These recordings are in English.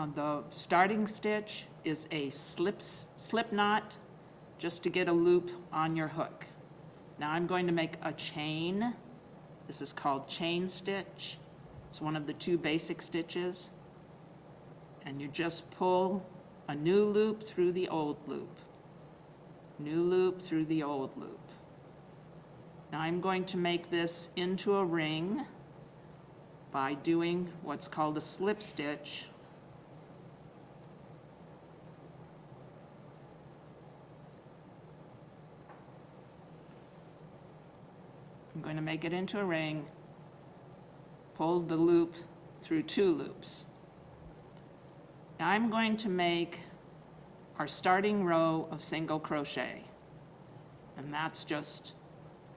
The starting stitch is a slip knot just to get a loop on your hook. Now I'm going to make a chain. This is called chain stitch. It's one of the 2 basic stitches. And you just pull a new loop through the old loop. New loop through the old loop. Now I'm going to make this into a ring by doing what's called a slip stitch. I'm going to make it into a ring, pull the loop through 2 loops. Now I'm going to make our starting row of single crochet. And that's just,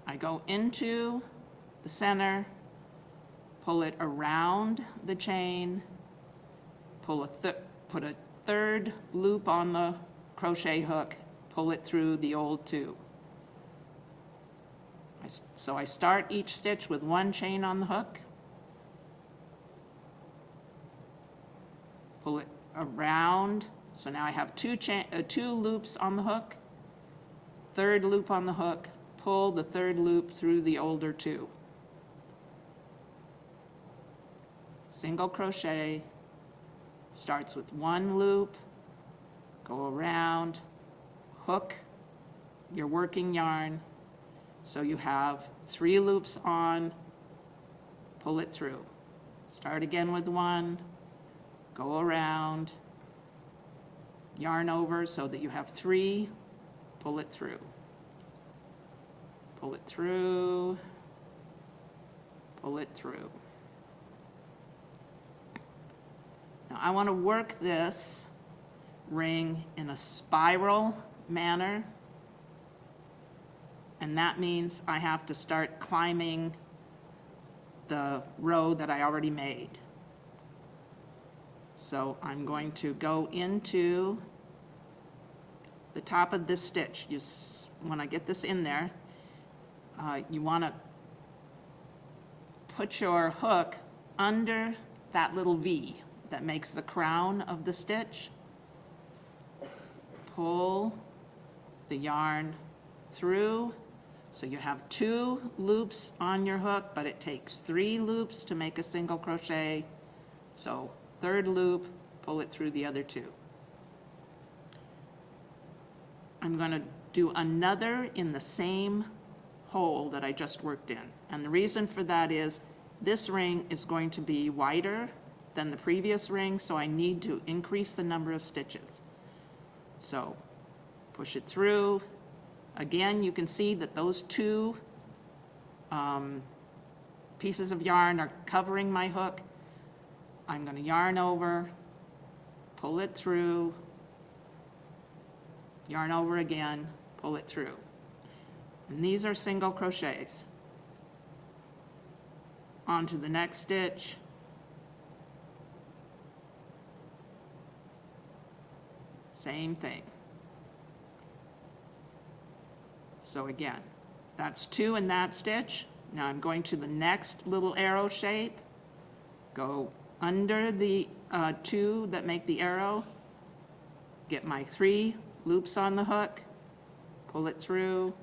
I go into the center, pull it around the chain, put a 3rd loop on the crochet hook, pull it through the old 2. So I start each stitch with 1 chain on the hook, pull it around, so now I have 2 loops on the hook, 3rd loop on the hook, pull the 3rd loop through the older 2. Single crochet, starts with 1 loop, go around, hook your working yarn, so you have 3 loops on, pull it through. Start again with 1, go around, yarn over so that you have 3, pull it through. Pull it through, pull it through. Now I want to work this ring in a spiral manner. And that means I have to start climbing the row that I already made. So I'm going to go into the top of this stitch. When I get this in there, you want to put your hook under that little V that makes the crown of the stitch. Pull the yarn through. So you have 2 loops on your hook, but it takes 3 loops to make a single crochet. So 3rd loop, pull it through the other 2. I'm going to do another in the same hole that I just worked in. And the reason for that is this ring is going to be wider than the previous ring, so I need to increase the number of stitches. So push it through. Again, you can see that those 2 pieces of yarn are covering my hook. I'm going to yarn over, pull it through, yarn over again, pull it through. And these are single crochets. On to the next stitch. Same thing. So again, that's 2 in that stitch. Now I'm going to the next little arrow shape, go under the 2 that make the arrow, get my 3 loops on the hook, pull it through,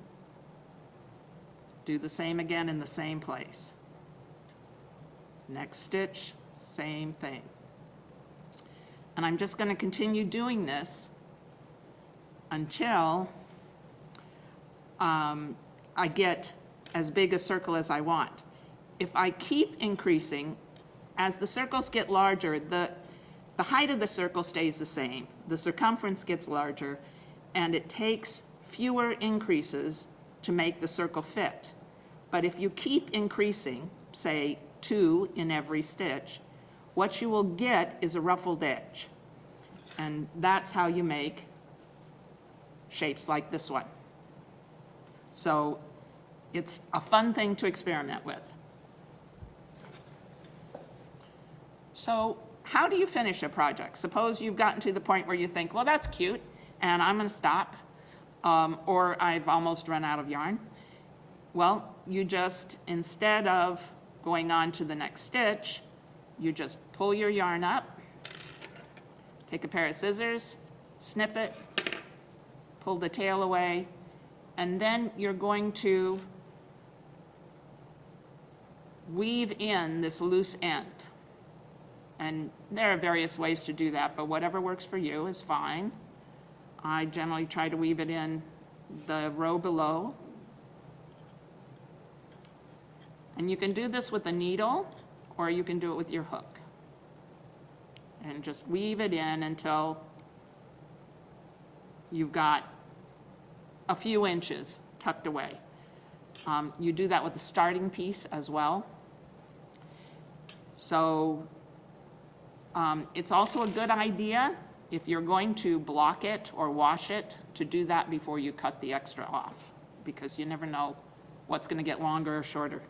do the same again in the same place. Next stitch, same thing. And I'm just going to continue doing this until I get as big a circle as I want. If I keep increasing, as the circles get larger, the height of the circle stays the same. The circumference gets larger, and it takes fewer increases to make the circle fit. But if you keep increasing, say 2 in every stitch, what you will get is a ruffled edge. And that's how you make shapes like this one. So it's a fun thing to experiment with. So how do you finish a project? Suppose you've gotten to the point where you think, well, that's cute, and I'm going to stop, or I've almost run out of yarn. Well, you just, instead of going on to the next stitch, you just pull your yarn up, Take a pair of scissors, snip it, pull the tail away, and then you're going to weave in this loose end. And there are various ways to do that, but whatever works for you is fine. I generally try to weave it in the row below. And you can do this with a needle, or you can do it with your hook. And just weave it in until you've got a few inches tucked away. You do that with the starting piece as well. So it's also a good idea, if you're going to block it or wash it, to do that before you cut the extra off, because you never know what's going to get longer or shorter.